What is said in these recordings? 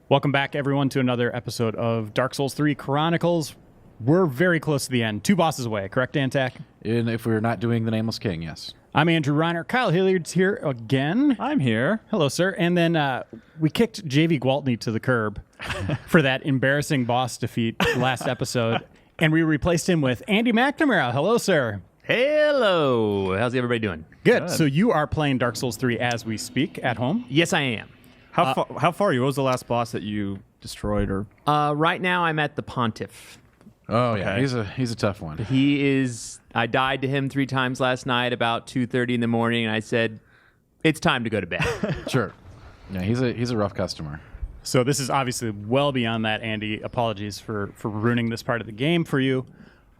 Welcome back, everyone, to another episode of Dark Souls 3 Chronicles. We're very close to the end. 2 bosses away, correct, Dan Tack? And if we're not doing the Nameless King, yes. I'm Andrew Reiner. Kyle Hilliard's here again. I'm here. Hello, sir. And then we kicked Javy Gwaltney to the curb for that embarrassing boss defeat last episode, and we replaced him with Andy McNamara. Hello, sir. Hello. How's everybody doing? Good. So you are playing Dark Souls 3 as we speak at home? Yes, I am. How far are you? What was the last boss that you destroyed? Or Right now, I'm at the Pontiff. Oh, yeah. Okay. He's a tough one. He is. I died to him 3 times last night about 2:30 in the morning, and I said, "It's time to go to bed." Sure. Yeah, he's a rough customer. So this is obviously well beyond that, Andy. Apologies for ruining this part of the game for you.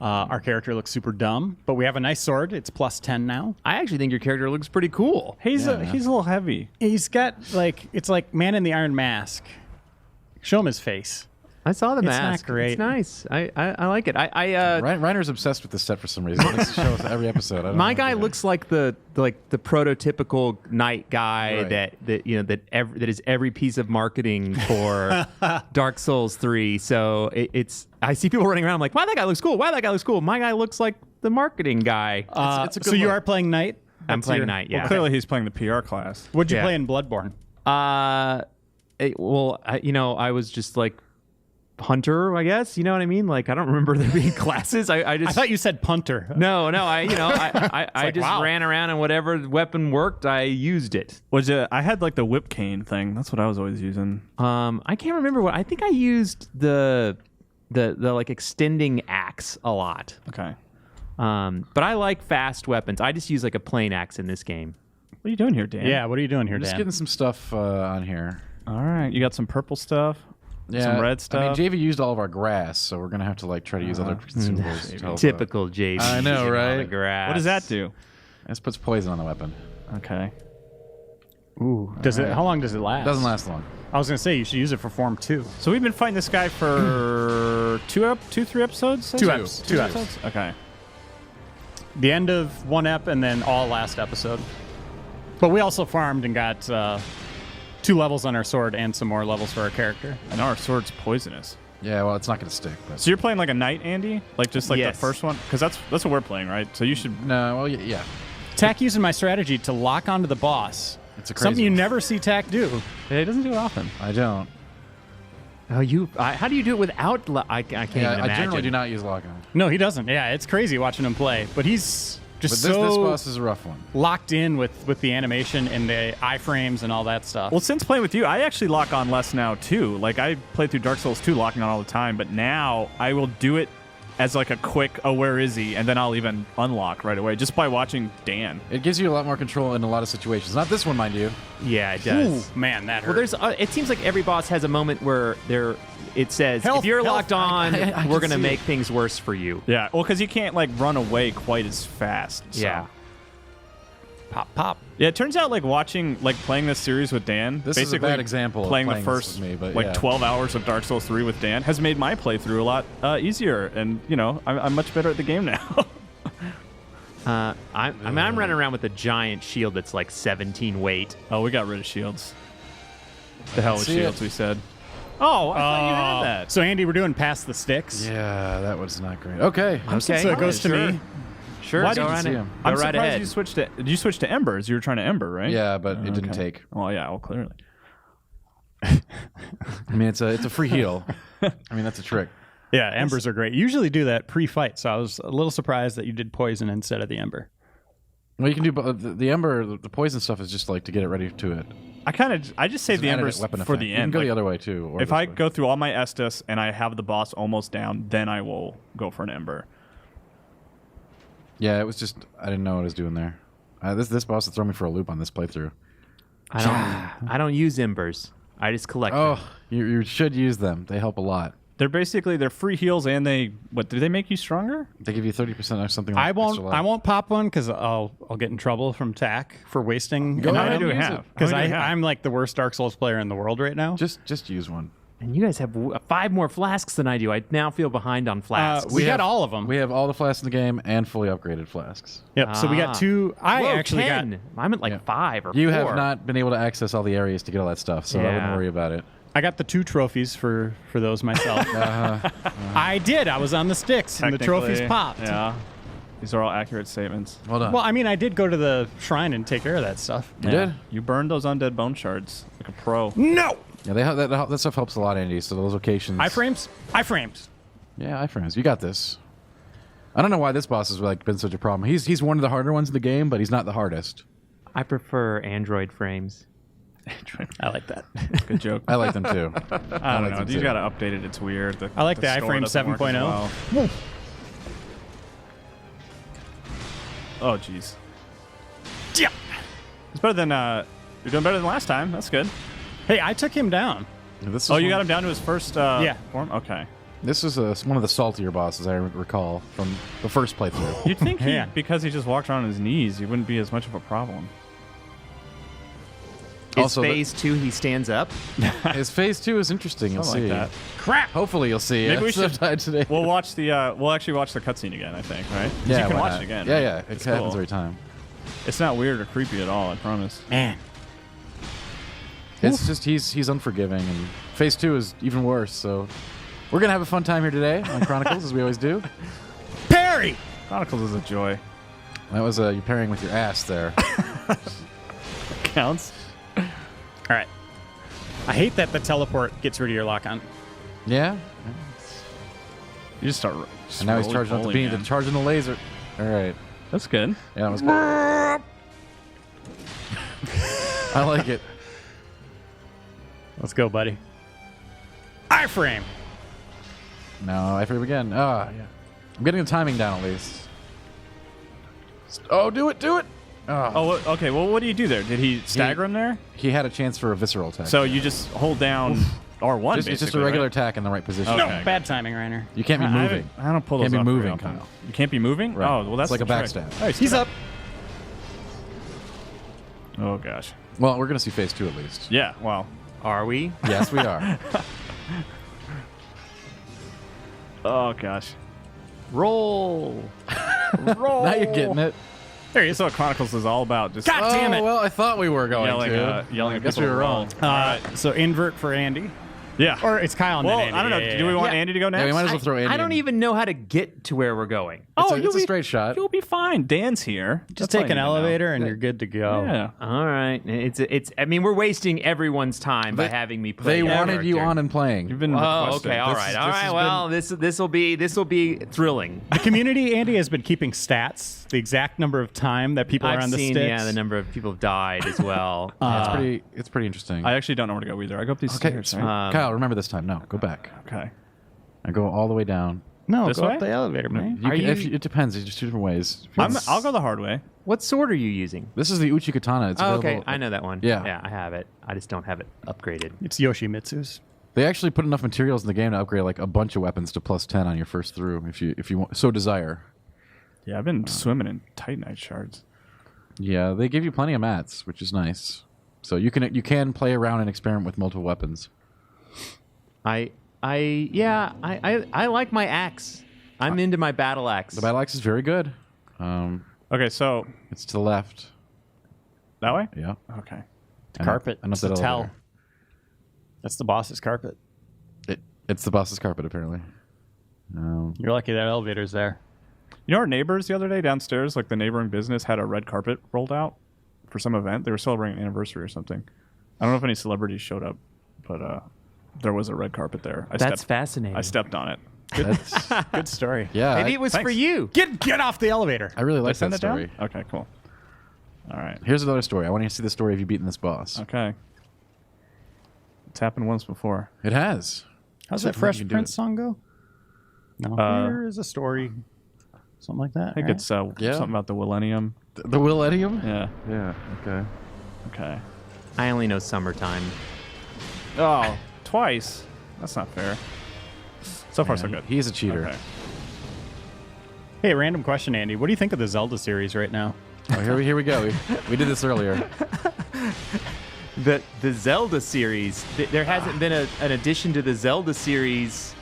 Our character looks super dumb, but we have a nice sword. It's plus 10 now. I actually think your character looks pretty cool. he's a little heavy. He's got, it's like Man in the Iron Mask. Show him his face. I saw the It's mask. not great. It's nice. I like it. Reiner's obsessed with this set for some reason. He likes to show us every episode. I don't My know guy why. looks like the prototypical knight guy Right. that is every piece of marketing for Dark Souls 3. So it's I see people running around. I'm like, why that guy looks cool? Why that guy looks cool? My guy looks like the marketing guy. It's a good So you look. are playing Knight? I'm That's playing your- knight. Yeah. Well, clearly he's playing the PR class. What'd you Yeah. play in Bloodborne? I was just like hunter, I guess. You know what I mean? Like I don't remember there being classes. I just I thought you said punter. no. I like, just wow. ran around and whatever weapon worked, I used it. I had like the whip cane thing. That's what I was always using. I can't remember what. I think I used the like extending axe a lot. Okay. But I like fast weapons. I just use like a plain axe in this game. What are you doing here, Dan? Yeah, what are you doing here, I'm just Dan? getting some stuff on here. All right. You got some purple stuff. Yeah, Some red I mean, stuff. JV used all of our grass, so we're gonna have to try to use other consumables. to help, Typical JV. I know, using all right? the grass. What does that do? This puts poison on the weapon. Okay. Ooh, how long does it last? It doesn't last long. I was going to say, you should use it for Form 2. So we've been fighting this guy for 3 episodes? Two episodes. Okay. The end of one ep and then all last episode. But we also farmed and got 2 levels on our sword and some more levels for our character. I know our sword's poisonous. Yeah, well, it's not gonna stick. But So you're playing like a knight, Andy? Like just like Yes. the first one? Because that's what we're playing, right? So you should... no, well, yeah, Tack using my strategy to lock onto the boss. it's a crazy Something you one. never see Tack do. He doesn't do it often. I don't. Oh, how do you do it without? I can't Yeah, even I imagine. generally do not use lock on. No, he doesn't. Yeah, it's crazy watching him play. But he's just But this so boss is a rough one. locked in with the animation and the iframes and all that stuff. Well, since playing with you, I actually lock on less now, too. Like, I played through Dark Souls 2 locking on all the time, but now I will do it as like a quick, oh, where is he? And then I'll even unlock right away just by watching Dan. It gives you a lot more control in a lot of situations. Not this one, mind you. Yeah, it does. Ooh, man, that hurt. Well, there's. It seems like every boss has a moment where it says, Health, if you're health. locked on, I we're can gonna see make it. things worse for you. Yeah, well, because you can't like run away quite as fast. So. Yeah. pop, pop. Yeah, it turns out like playing this series with Dan. This is a basically bad example of playing the playing this first with me, but like yeah. 12 hours of Dark Souls 3 with Dan has made my playthrough a lot easier, and I'm much better at the game now. I'm running around with a giant shield that's like 17 weight. Oh, we got rid of shields. The hell with See shields, it. we said. Oh, I thought you had that. So, Andy, we're doing Past the Sticks. Yeah, that was not great. Okay. Okay. So it goes to Sure. me. Sure. Why go did you right see ahead. him? Go I'm right surprised ahead. you switched to. Did you switch to Embers? You were trying to Ember, right? Yeah, but it didn't Okay. take. Well, yeah. Well, clearly. I mean, it's a free heal. I mean, that's a trick. Yeah, embers are great. You usually do that pre-fight, so I was a little surprised that you did poison instead of the ember. Well, you can do the ember. The poison stuff is just like to get it ready to it. I just save the Added Embers weapon for effect. the You can end. go Like, the other way too. Or if this I way. go through all my Estus and I have the boss almost down, then I will go for an Ember. Yeah, it was just I didn't know what I was doing there. This boss has thrown me for a loop on this playthrough. I don't use embers. I just collect them. Oh, you should use them. They help a lot. They're free heals, and do they make you stronger? They give you 30% or something. Like I extra life. won't pop one because I'll get in trouble from Tack for wasting Go an ahead item. and use it. Because How many do you have? I'm like the worst Dark Souls player in the world right now. Just use one. And you guys have 5 more flasks than I do. I now feel behind on flasks. We got all of them. We have all the flasks in the game and fully upgraded flasks. Yep. So we got 2. I Whoa, actually 10. got. I'm at like Yeah. 5 or 4. You have not been able to access all the areas to get all that stuff, so I wouldn't Yeah. worry about it. I got the 2 trophies for those myself. I did. I was on the sticks, and the trophies Technically, popped. Yeah. These are all accurate statements. Well done. Well, I mean, I did go to the shrine and take care of that stuff. You did? You burned those undead bone shards like a pro. No. Yeah, that stuff helps a lot, Andy. So those locations. Iframes. Yeah, iframes. You got this. I don't know why this boss has like been such a problem. He's one of the harder ones in the game, but he's not the hardest. I prefer Android frames. I like that. Good joke. I like them too. I don't know. them You too. got to update it. It's weird. I like the store iframe doesn't work as 7.0. well. Oh, jeez. Yeah. It's better than you're doing better than last time. That's good. Hey, I took him down. This is Oh, you one- got him down to his first form? Okay. This is one of the saltier bosses I recall from the first playthrough. You'd think Man. because he just walked around on his knees, he wouldn't be as much of a problem. Is Also, phase 2 he stands up? His phase 2 is interesting. You'll Something see. like that. Crap. Hopefully, you'll see. Maybe we Stuff should- died today. We'll watch the. We'll actually watch the cutscene again. I think, right? 'Cause yeah, you can why watch not? it again. Yeah, right? yeah. It It's happens cool. every time. It's not weird or creepy at all. I promise. Man. It's just he's unforgiving, and phase 2 is even worse. So we're gonna have a fun time here today on Chronicles, as we always do. Parry. Chronicles is a joy. That was you pairing with your ass there. Counts. All right. I hate that the teleport gets rid of your lock-on. Yeah. You just start. And now he's charging up the beam, Man. charging the laser. All right. That's good. Yeah, that was good. I like it. Let's go, buddy. Iframe. No, I forget again. Ah, yeah. I'm getting the timing down at least. Oh, do it, do it. Oh, okay. Well, what do you do there? Did he stagger him there? He had a chance for a visceral attack. So you just hold down R1. it's just a basically, regular right? attack in the right position. Okay. No, bad timing, Reiner. You can't be moving. I don't pull Can't those be off moving, very often. Kyle. You can't be moving? Right. Oh, well, that's It's like the a trick. backstab. Oh, He's up. Oh, gosh. Well, we're gonna see phase 2 at least. Yeah, well. Are we? Yes, we are. Oh, gosh. Roll. Roll. Now you're getting it. There you go. That's what Chronicles is all about. Just God damn it. Well, I thought we were going yelling, to. yelling I at guess people we were to roll. wrong. So invert for Andy. Yeah. Or it's Kyle and well, then Andy. I don't know. Yeah, yeah, Do we yeah. want Andy to go next? Yeah, we might as well throw Andy I don't in. even know how to get to where we're going. It's a straight shot. You'll be fine. Dan's here. Just That's all take an you need to know. elevator and you're good to go. Yeah. All right. It's. I mean, we're wasting everyone's time by They- having me play. They that wanted you character. on and playing. You've been Oh, requested. okay. All This- right. this All has right. been- Well, this will be thrilling. The community, Andy, has been keeping stats, the exact number of time that people are I've on the seen, sticks. yeah, the number of people have died as well. It's pretty interesting. I actually don't know where to go either. I go up these Okay, stairs. Right? Kyle, remember this time. No, go back. Okay. I go all the way down. No, This go way? up the elevator, man. You Are can- you- if you- it depends. It's just two different ways. If you- I'll go the hard way. What sword are you using? This is the Uchi Katana. It's Oh, available. okay. I know that one. Yeah. Yeah, I have it. I just don't have it upgraded. It's Yoshimitsu's. They actually put enough materials in the game to upgrade like a bunch of weapons to +10 on your first through, if you so desire. Yeah, I've been swimming in Titanite shards. Yeah, they give you plenty of mats, which is nice. So you can play around and experiment with multiple weapons. I like my axe. I'm into my battle axe. The battle axe is very good. Okay, so It's to the left. that way? Yeah. Okay. Carpet. And up It's that the towel. elevator. That's the boss's carpet. It's the boss's carpet, apparently. You're lucky that elevator's there. You know our neighbors the other day downstairs, like the neighboring business had a red carpet rolled out for some event. They were celebrating an anniversary or something. I don't know if any celebrities showed up, but there was a red carpet there. That's fascinating. I stepped on it. That's, Good story. yeah. Maybe it was for Thanks. you. Get off the elevator. I really Did I like send that it down? story. Okay, cool. All right. Here's another story. I want you to see the story of you beating this boss. Okay. It's happened once before. It has. How's So that Fresh you can do Prince it. song go? No, here is a story. Something like that. I think right? it's Yeah. something about the millennium. The Willennium? Yeah. Yeah. Okay. Okay. I only know summertime. Oh, twice. That's not fair. So far, so good. He's a cheater. Okay. Hey, random question, Andy. What do you think of the Zelda series right now? Oh, here we go. We did this earlier. the Zelda series. There hasn't been an addition to the Zelda series.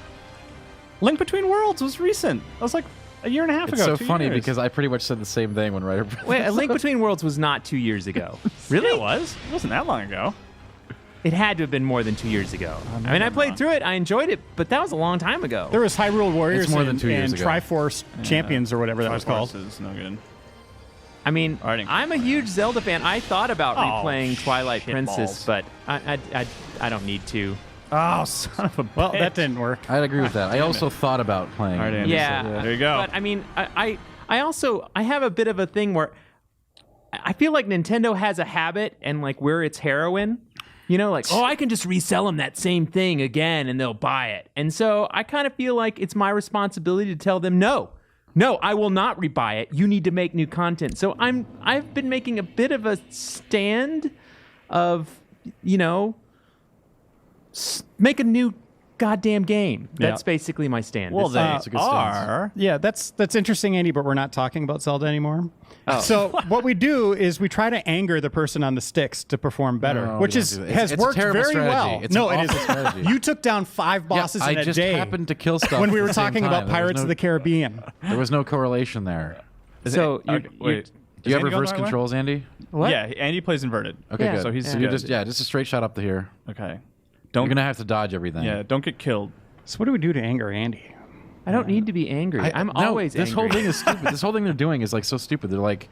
Link Between Worlds was recent. That was like a year and a half It's ago. so funny 2 years. because I pretty much said the same thing when Ryder. Wait, A Link Between Worlds was not 2 years ago. really, it was. It wasn't that long ago. It had to have been more than 2 years ago. I mean, I played through it. I enjoyed it, but that was a long time ago. There was Hyrule Warriors It's more than and, 2 years and ago. Triforce Champions or whatever that was called. Is no good. I mean, I didn't- I'm a huge Zelda fan. I thought about replaying Twilight shit Princess, balls. but I don't need to. Oh, son of a Well, bitch. that didn't work. I'd agree with that. I also thought about playing. All right, Andy. Yeah, There you go. But I mean, I also have a bit of a thing where I feel like Nintendo has a habit, and like we're its heroine. You know, like, oh, I can just resell them that same thing again, and they'll buy it. And so I kind of feel like it's my responsibility to tell them, no, I will not rebuy it. You need to make new content. So I've been making a bit of a stand of, make a new goddamn game. That's basically my stand. Well, It's- they a good stance. are. Yeah, that's interesting, Andy, but we're not talking about Zelda anymore. Oh. So what we do is we try to anger the person on the sticks to perform better, No, which we is don't do that. It's- has it's a worked terrible very strategy. well. It's no, an it awful is. strategy. You took down 5 bosses Yeah, in I a just day happened to kill stuff when we at were the same talking time. about There was Pirates of no- the Caribbean. There was no correlation there. So Okay, wait. Do you have Andy go reverse the right way? controls, Andy? what? Yeah, Andy plays inverted. Okay, Yeah. good. So he's you're good. just a straight shot up to here. Okay. You're Don't gonna have to dodge everything. Yeah, don't get killed. So what do we do to anger Andy? I don't need to be angry. I'm no, always This angry. whole thing is stupid. This whole thing they're doing is like so stupid. They're like,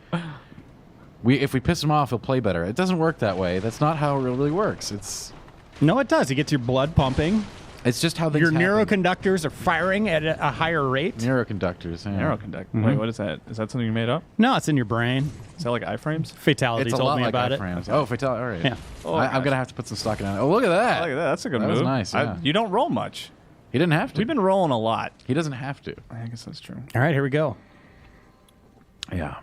if we piss him off, he'll play better. It doesn't work that way. That's not how it really works. No, it does. It gets your blood pumping. It's just how things Your happen. neuroconductors are firing at a higher rate. Neuroconductors. Yeah. Neuroconduct. Wait, what is that? Is that something you made up? No, it's in your brain. Is that like iframes? Fatality It's a told lot me like about it. iframes. Oh, fatality. All right. Yeah. Oh, I'm gosh. gonna have to put some stock in it. Oh, look at that. Look at that. That's a good That move. was nice, yeah. You don't roll much. He didn't have to. We've been rolling a lot. He doesn't have to. I guess that's true. All right, here we go. Yeah.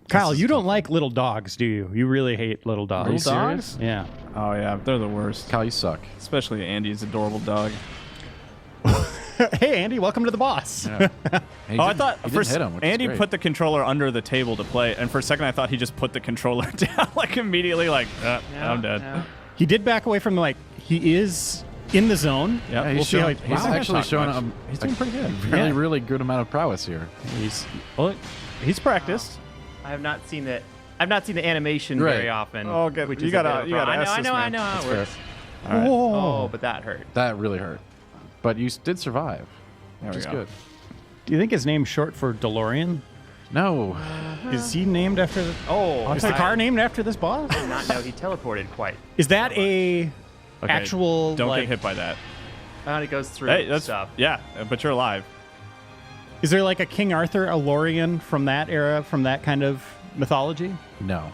Kyle, you don't like little dogs, do you? You really hate little dogs. Are you Little dogs? serious? Yeah. Oh yeah, they're the worst. Kyle, you suck. Especially Andy's adorable dog. Hey, Andy, welcome to the boss. Yeah. Oh, I thought he first didn't hit him, which is Andy great. put the controller under the table to play, and for a second I thought he just put the controller down like immediately, like I'm dead. No. He did back away from he is in the zone. Yeah, Yeah, we'll see how he. he's Wow, actually not showing much. He's doing pretty good. really, Yeah. really good amount of prowess here. Well, he's practiced. I have not seen that. I've not seen the animation Right. very often. Oh, good. Which You is gotta- a bit of a you gotta problem. ask I this know man. how That's it fair. works. All right. Oh, but that hurt. That really hurt. But you did survive, There which we is go. good. Do you think his name's short for DeLorean? No. Is he named after the... Oh, Is the car named after this boss? I did not know he teleported quite. Is that a Okay, actual, Don't like... get hit by that. It goes through Hey, that's stuff. yeah, but you're alive. Is there like a King Arthur, a Lorien from that era, from that kind of mythology? No.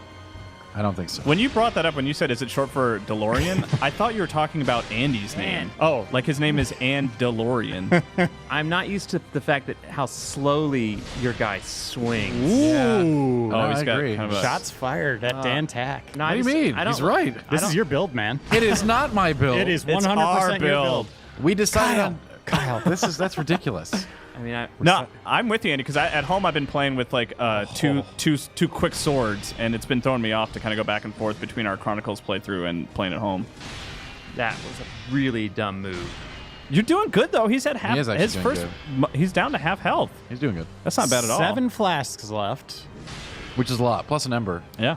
I don't think so. When you brought that up, when you said, is it short for DeLorean? I thought you were talking about Andy's name. Oh. Like his name is And DeLorean. I'm not used to the fact that how slowly your guy swings. Ooh. Oh, he's I got agree. kind of a Shots fired at Dan Tack. No, What I do you just- mean? I don't- He's right. This is your build, man. It is not my build. It is 100% It's our your build. build. We decided Kyle. on Kyle. That's ridiculous. I mean, No, I'm with you, Andy, because at home I've been playing with like two quick swords, and it's been throwing me off to kind of go back and forth between our Chronicles playthrough and playing at home. that was a really dumb move. You're doing good though. He's at half. He is actually his doing first. He's down to half health. He's doing good, That's not bad at all. 7 flasks left. which is a lot. Plus an ember. Yeah.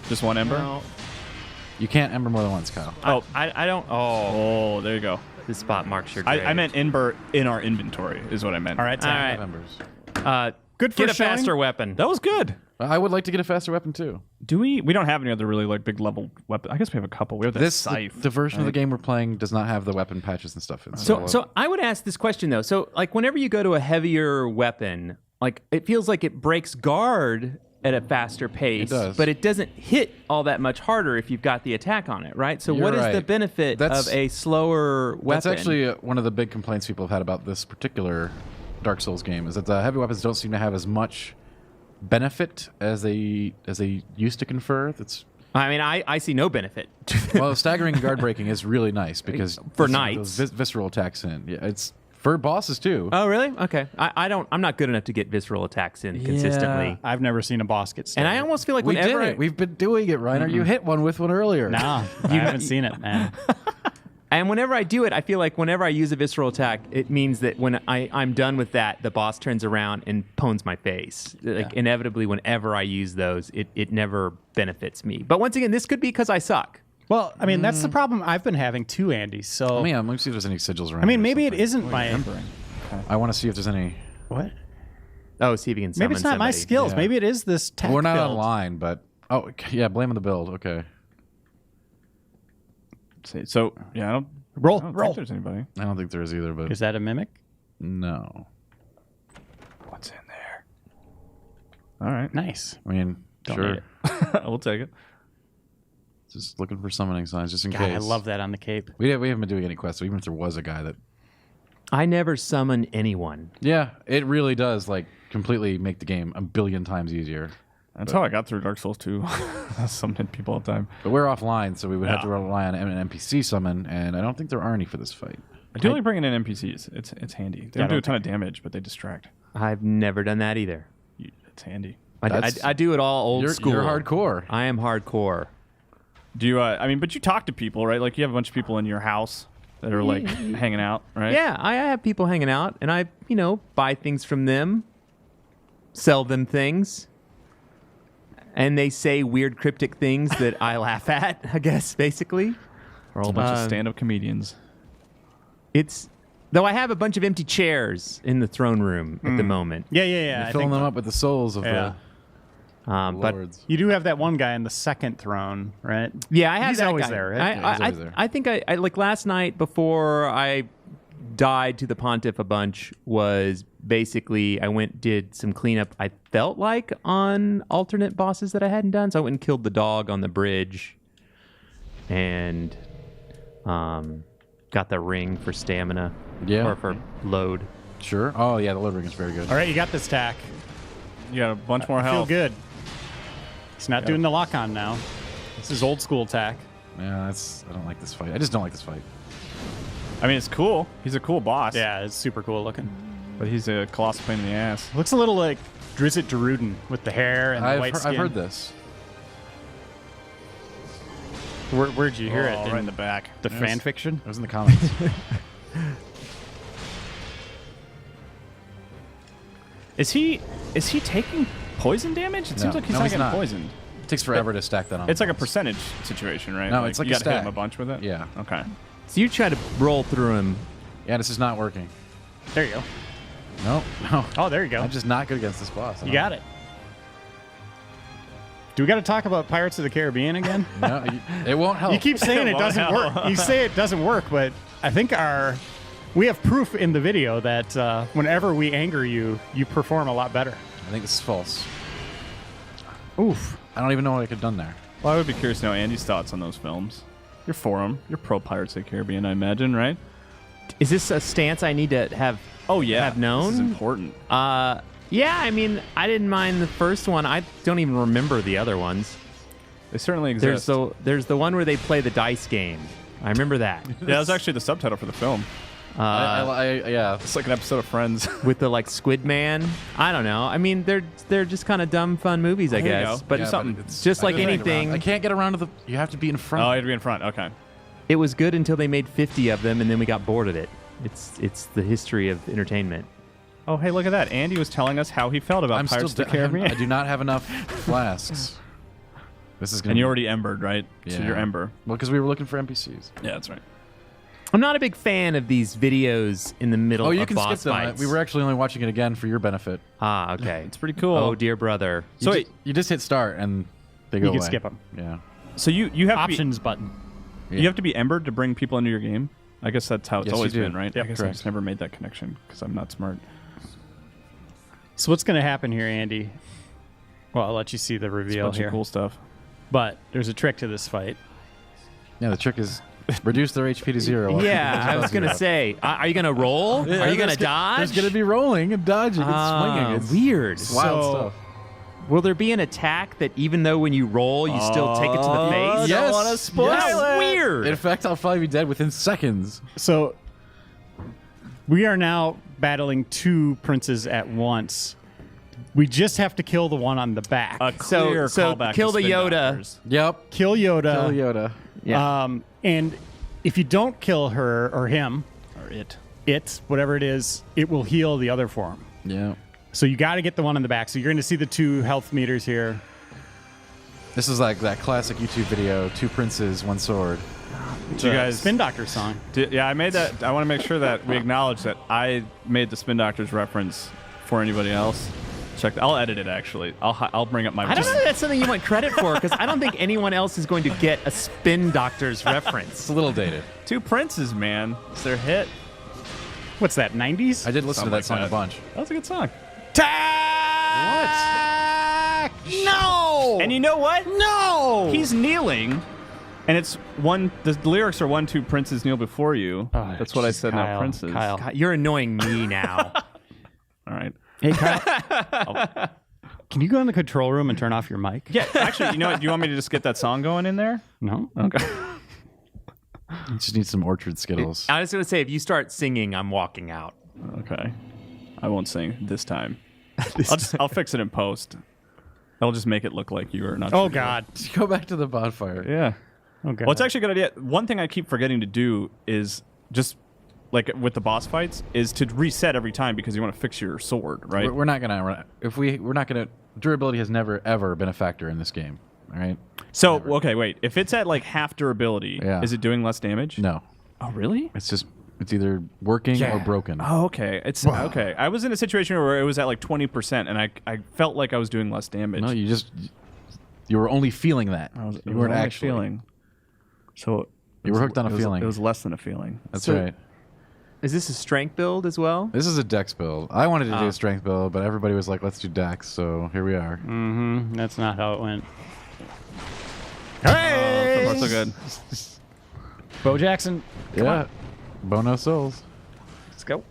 Just one ember. No, You can't ember more than once, Kyle. Oh. I don't. Oh, Oh, there you go. this spot marks your grave. I meant ember in our inventory is what I meant. All right, Sam. All right. Embers. Good for Get a showing. faster weapon. That was good. I would like to get a faster weapon too. Do we? We don't have any other really like big level weapon. I guess we have a couple. We have that This scythe. the version of the game we're playing does not have the weapon patches and stuff. So I would ask this question though. So like whenever you go to a heavier weapon, like it feels like it breaks guard at a faster pace, It does. but it doesn't hit all that much harder if you've got the attack on it, right? So You're what is the right. benefit That's- of a slower weapon? That's actually one of the big complaints people have had about this particular Dark Souls game is that the heavy weapons don't seem to have as much benefit as they used to confer. That's I mean, I see no benefit. well, staggering and guard breaking is really nice because For it's knights. those visceral attacks in. Yeah, it's For bosses too. Oh, really? Okay. I'm not good enough to get visceral attacks in consistently. I've never seen a boss get stabbed. And I almost feel like we whenever did it. We've been doing it, Reiner. You hit one with one earlier. Nah, I haven't seen it, man. And whenever I do it, I feel like whenever I use a visceral attack, it means that when I'm done with that, the boss turns around and pones my face. Like inevitably, whenever I use those, it never benefits me. But once again, this could be because I suck. Well, I mean, that's the problem I've been having too, Andy. So, Yeah, let me see if there's any sigils around. I mean, here or maybe it something. isn't my. Remembering. I want to see if there's any. What? Oh, see if you can summon Maybe it's not my somebody. skills. Yeah. Maybe it is this tech We're not build. online, but yeah, blame on the build. Okay, So yeah, I don't Roll. think there's anybody. I don't think there is either, but Is that a mimic? no. What's in there? All right, Nice. I mean, Don't sure. need it. we'll take it. Just looking for summoning signs, just in God, case. I love that on the cape. We haven't been doing any quests, so even if there was a guy that. I never summon anyone. Yeah, it really does completely make the game a billion times easier. That's how I got through Dark Souls 2. I summoned people all the time. But we're offline, so we would have to Yeah. rely on an NPC summon, and I don't think there are any for this fight. I do like bringing in NPCs. It's handy. They don't do a ton of damage, but they distract. I've never done that either. It's handy. I do it all old school. You're hardcore. I am hardcore. Do you? But you talk to people, right? Like you have a bunch of people in your house that are hanging out, right? Yeah, I have people hanging out, and I, buy things from them, sell them things, and they say weird, cryptic things that I laugh at. I guess basically, Or a whole bunch of stand-up comedians. Though I have a bunch of empty chairs in the throne room at the moment. Yeah. You're I filling think them up with the souls of Yeah. the But lords. you do have that one guy in the second throne, right? yeah, I have He's that always guy. there, right? Yeah, he's always there. I think I like last night before I died to the Pontiff a bunch was basically I did some cleanup. I felt like on alternate bosses that I hadn't done, so I went and killed the dog on the bridge, and got the ring for stamina. Yeah. Or for load. Sure. Oh, yeah, the load ring is very good. All right, you got this, Tack. You got a bunch more Feel health. good. He's not doing the lock on now. This is old school Tack. Yeah, I don't like this fight. I just don't like this fight. I mean, it's cool. He's a cool boss. Yeah, it's super cool looking. But he's a colossal pain in the ass. Looks a little like Drizzt Do'Urden with the hair and the white skin. I've heard this. Where'd you hear it? Right in the back. The Yes. fan fiction? It was in the comments. Is he taking poison damage? It seems like he's No, not he's getting not. poisoned. It takes forever to stack that on. It's the like a boss. percentage situation, right? No, it's like you a gotta hit him stack. a bunch with it. Yeah. Okay. So you try to roll through him. Yeah, this is not working. There you go. No. Oh, there you go. I'm just not good against this boss. You got it. Do we got to talk about Pirates of the Caribbean again? No, it won't help. You keep saying it Won't doesn't help. work. You say it doesn't work, but I think we have proof in the video that whenever we anger you, you perform a lot better. I think this is false. Oof. I don't even know what I could have done there. Well, I would be curious to know Andy's thoughts on those films. You're for them. You're pro Pirates of the Caribbean, I imagine, right? Is this a stance I need to have? Oh yeah. Have known? This is important. Yeah, I mean, I didn't mind the first one. I don't even remember the other ones. They certainly exist. There's the one where they play the dice game. I remember that. Yeah, that was actually the subtitle for the film. Yeah. It's like an episode of Friends. With the Squid Man. I don't know. I mean, they're just kind of dumb, fun movies, I There you guess. go. But Yeah, something it's just like I can't get anything, around. I can't get around to the. You have to be in front. Oh, you had to be in front. Okay. it was good until they made 50 of them, and then we got bored of it. It's the history of entertainment. Oh, hey, look at that. Andy was telling us how he felt about I'm Pirates still. of the Caribbean. I do not have enough flasks. This is gonna. And be, you're already embered, right? So Yeah. you're ember. Well, because we were looking for NPCs. Yeah, that's right. I'm not a big fan of these videos in the middle Oh, you of can skip boss them. fights. We were actually only watching it again for your benefit. Ah, okay. It's pretty cool. Oh, dear brother. So you, wait, you just hit start and they go You can away. skip them. Yeah. so you have Options button. to be, you have to be embered to bring people into your game. I guess that's how it's Yes, you always do. been, right? Yep, I guess I correct. just never made that connection because I'm not smart. So what's going to happen here, Andy? Well, I'll let you see the It's a reveal bunch here. of cool stuff. But there's a trick to this fight. Yeah. The trick is reduce their HP to 0. Yeah, I was gonna say, are you gonna roll? Are you gonna dodge? There's gonna be rolling and dodging and swinging. It's weird. wild So- stuff. Will there be an attack that even though when you roll, you still take it to the face? Yes. Don't wanna spoil That's it. weird. In fact, I'll probably be dead within seconds. So We are now battling 2 princes at once. We just have to kill the one on the back. A clear So callback kill to the Spin Yoda. Doctors. Yep. Kill Yoda. Kill Yoda. Yeah. And if you don't kill her or him, Or it. whatever it is, it will heal the other form. Yeah. So you got to get the one on the back. So you're going to see the 2 health meters here. This is like that classic YouTube video: 2 princes, 1 sword. Did you guys? Spin Doctor song. Yeah, I made that. I want to make sure that we acknowledge that I made the Spin Doctors reference for anybody else. I'll edit it. Actually, I'll bring up my. I don't know if that's something you want credit for, because I don't think anyone else is going to get a Spin Doctors It's reference. a little dated. 2 Princes, man. It's their hit. What's that, 90s? I did listen to that Something song like a bunch. That was a good song. Tack! No! And you know what? No! He's kneeling, and it's one. The lyrics are 1, 2 princes kneel before you. Oh, That's what I jeez, said. Kyle, Not princes. Kyle. God, you're annoying me now. All right. Hey, Kyle. Can you go in the control room and turn off your mic? Yeah. Actually, you know what? Do you want me to just get that song going in there? No? Okay. You just need some Orchard Skittles. I was going to say, if you start singing, I'm walking out. Okay. I won't sing this time. I'll fix it in post. I'll just make it look like you are not. Oh, singing. God. Go back to the bonfire. Yeah. Oh, God. Well, it's actually a good idea. One thing I keep forgetting to do is just like with the boss fights is to reset every time because you want to fix your sword, right? We're not gonna. We're not gonna. Durability has never ever been a factor in this game. All right. So okay, wait. If it's at like half durability, Yeah. is it doing less damage? No. Oh, really? It's either working or broken. Oh, okay. It's okay. I was in a situation where it was at like 20%, and I felt like I was doing less damage. No, you were only feeling that. You weren't only actually feeling. So You were hooked on a feeling. It was less than a feeling. That's So- right. Is this a strength build as well? This is a dex build. I wanted to do a strength build, but everybody was like, "Let's do dex." So here we are. Mm-hmm. That's not how it went. So far, so good. Bo Jackson. Yeah. Bono souls. Let's go.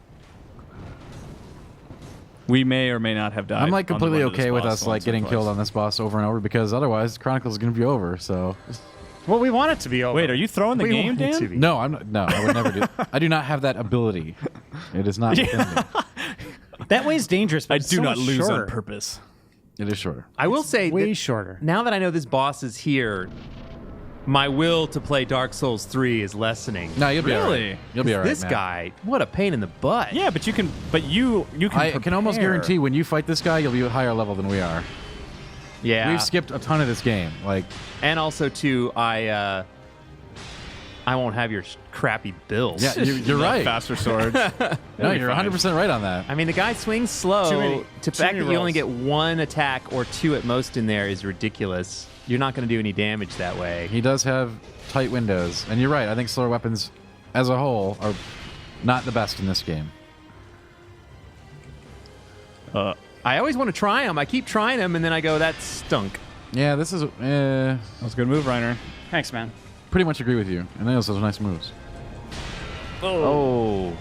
We may or may not have died. I'm like on the completely run to this okay with boss us like once or getting killed twice. on this boss over and over because otherwise Chronicles is going to be over. So Well, we want it to be over. Wait, are you throwing the We game, want it to Dan? be. no, I'm not, no, I would never do. I do not have that ability. It is not within me. That way's dangerous, but I it's do so not much lose shorter. on purpose. It is shorter. I will say Way that shorter. now that I know this boss is here, my will to play Dark Souls 3 is lessening. No, you'll be all Really? right. You'll be all right. This man. guy, what a pain in the butt. Yeah, but you can. But you can. I can almost prepare. guarantee when you fight this guy, you'll be a higher level than we are. Yeah. We've skipped a ton of this game. Like, And also, too, I won't have your crappy build. yeah, you're Love right. Faster swords. No, you're 100% right on that. I mean, the guy swings slow. Too many- The too fact many that you only rolls. get 1 attack or 2 at most in there is ridiculous. You're not going to do any damage that way. He does have tight windows, and you're right. I think slower weapons, as a whole, are not the best in this game. I always want to try them. I keep trying them, and then I go, that stunk. Yeah, this is. That was a good move, Reiner. Thanks, man. Pretty much agree with you. And those are nice moves. Oh.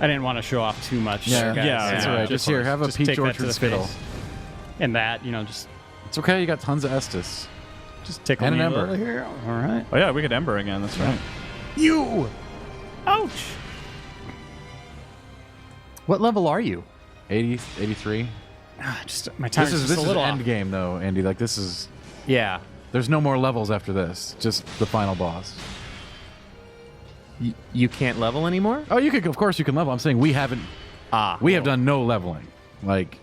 I didn't want to show off too much. Yeah, guys. yeah, that's all right. Just here, have a Just peach take that to orchard the skittle. face. And that, just It's okay. You got tons of Estus. tickle And me an a ember. little here. All right. Oh yeah, we could Ember again. That's right. You. Ouch. What level are you? 80, 83. Just my time This is just a an little end off. game, though, Andy. Like, this is. Yeah. There's no more levels after this. Just the final boss. You can't level anymore? Oh, you could. Of course, you can level. I'm saying we haven't. We have done no leveling. Like,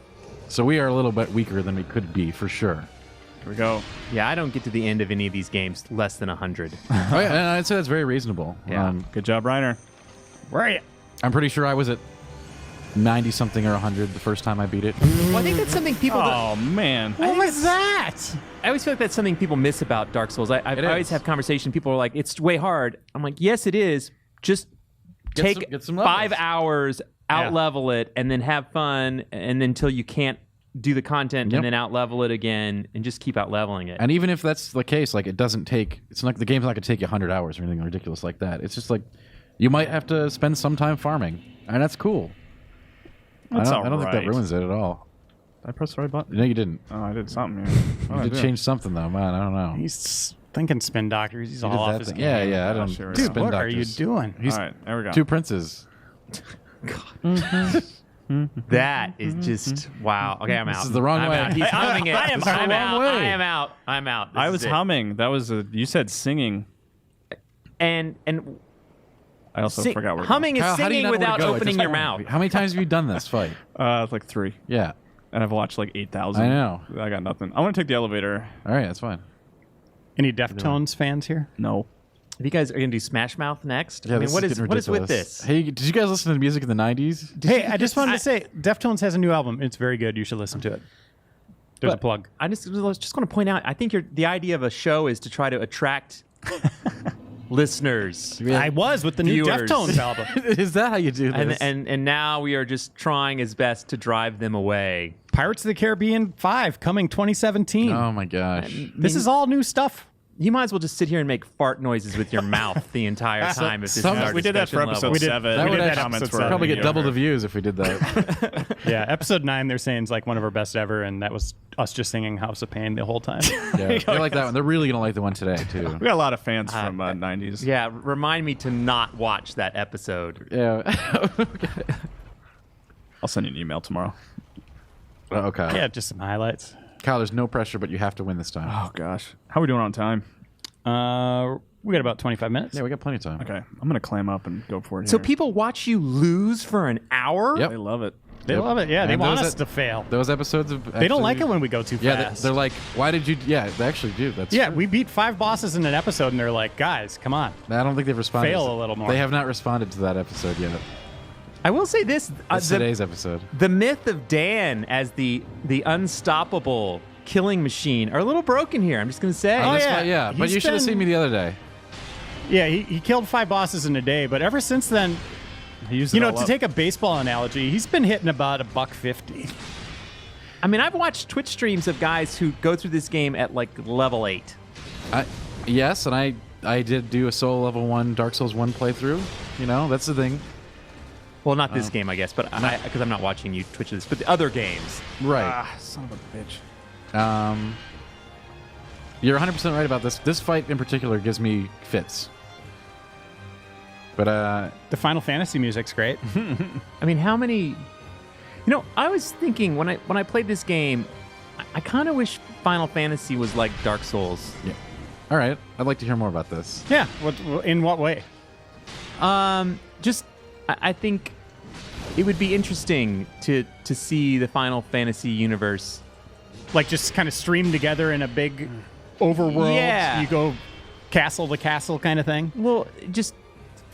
so we are a little bit weaker than we could be for sure. Here we go. Yeah, I don't get to the end of any of these games less than 100. Oh, yeah, and I'd say that's very reasonable. Yeah. Good job, Reiner. Where are you? I'm pretty sure I was at 90 something or 100 the first time I beat it. Well, I think that's something people don't. Oh man. What was that? I always feel like that's something people miss about Dark Souls. I It always is. have conversations. People are like, "It's way hard." I'm like, "Yes, it is. Just take get some 5 levels." hours, out level it, and then have fun, and then until you can't do the content, Yep. and then out level it again, and just keep out leveling it." And even if that's the case, like, it doesn't take. It's not the game's not going to take you 100 hours or anything ridiculous like that. It's just like you might have to spend some time farming, and that's cool. That's I don't think that alright. ruins it at all. Did I press the right button? No, you didn't. Oh, I did something here. You did change something though, man. I don't know. He's thinking spin doctors. He's He all did off that his thing. game. Yeah, yeah. I don't. sure. Dude, spin what are you doctors. doing? He's All right, there we go. two princes. That is just wow. Okay, I'm out. This is the wrong I'm way. out. He's humming it. I'm I'm the out. wrong way. I am out. I'm out. This I is was it. humming. That was you said singing. And I also forgot where humming is Kyle, how do you singing not know where without to go? opening your mouth. How many times have you done this fight? like 3. Yeah. And I've watched like 8,000. I know. I got nothing. I want to take the elevator. All right, that's fine. Any Deftones fans here? No. If you guys are gonna do Smash Mouth next, Yeah, I mean, this what is getting with ridiculous. this? Hey, did you guys listen to the music in the 90s? Hey, I just wanted to say, Deftones has a new album. It's very good. You should listen to it. There's a plug. I just want to point out. I think the idea of a show is to try to attract listeners. I was with the new Viewers. Deftones album. Is that how you do this? And now we are just trying as best to drive them away. Pirates of the Caribbean 5 coming 2017. Oh my gosh. This is all new stuff. You might as well just sit here and make fart noises with your mouth the entire time. If this is our We did that for discussion episode level. 7. That we would did actually comments episode were seven. Probably get double the mediocre. views if we did that. Yeah, episode 9 they're saying is like one of our best ever, and that was us just singing House of Pain the whole time. Yeah, they like that one. They're really gonna like the one today too. We got a lot of fans from 90s. Yeah, remind me to not watch that episode. Yeah. I'll send you an email tomorrow. Okay. Yeah, just some highlights. Kyle, there's no pressure, but you have to win this time. Oh gosh, how are we doing on time? We got about 25 minutes. Yeah, we got plenty of time. Okay, I'm gonna clam up and go for it. So here. people watch you lose for an hour? Yep. they love it. They love it. Yeah, they And want those us to fail. Those episodes of They don't like it when we go too Yeah, fast. they're like, why did you? Yeah, they actually do. That's yeah, true. we beat 5 bosses in an episode, and they're like, guys, come on. I don't think they've responded. Fail a little more. They have not responded to that episode yet. I will say this: That's today's episode. the myth of Dan as the unstoppable killing machine are a little broken here. I'm just gonna say. Oh, This yeah. fight, yeah. But He's you should have been- seen me the other day. Yeah, he killed 5 bosses in a day, but ever since then, He used you it know, all to up. take a baseball analogy, he's been hitting about $150. I mean, I've watched Twitch streams of guys who go through this game at like level 8. Yes, and I did do a solo level 1 Dark Souls 1 playthrough. You know, that's the thing. Well, not this game, I guess, but because I'm not watching you Twitch this, but the other games. Right. Son of a bitch. You're 100% right about this. This fight in particular gives me fits. But The Final Fantasy music's great. I mean, how many? You know, I was thinking when I played this game, I kind of wish Final Fantasy was like Dark Souls. yeah. All right, I'd like to hear more about this. Yeah, in what way? Just I think it would be interesting to see the Final Fantasy universe. Like just kind of streamed together in a big overworld. Yeah. You go castle to castle kind of thing. Well, just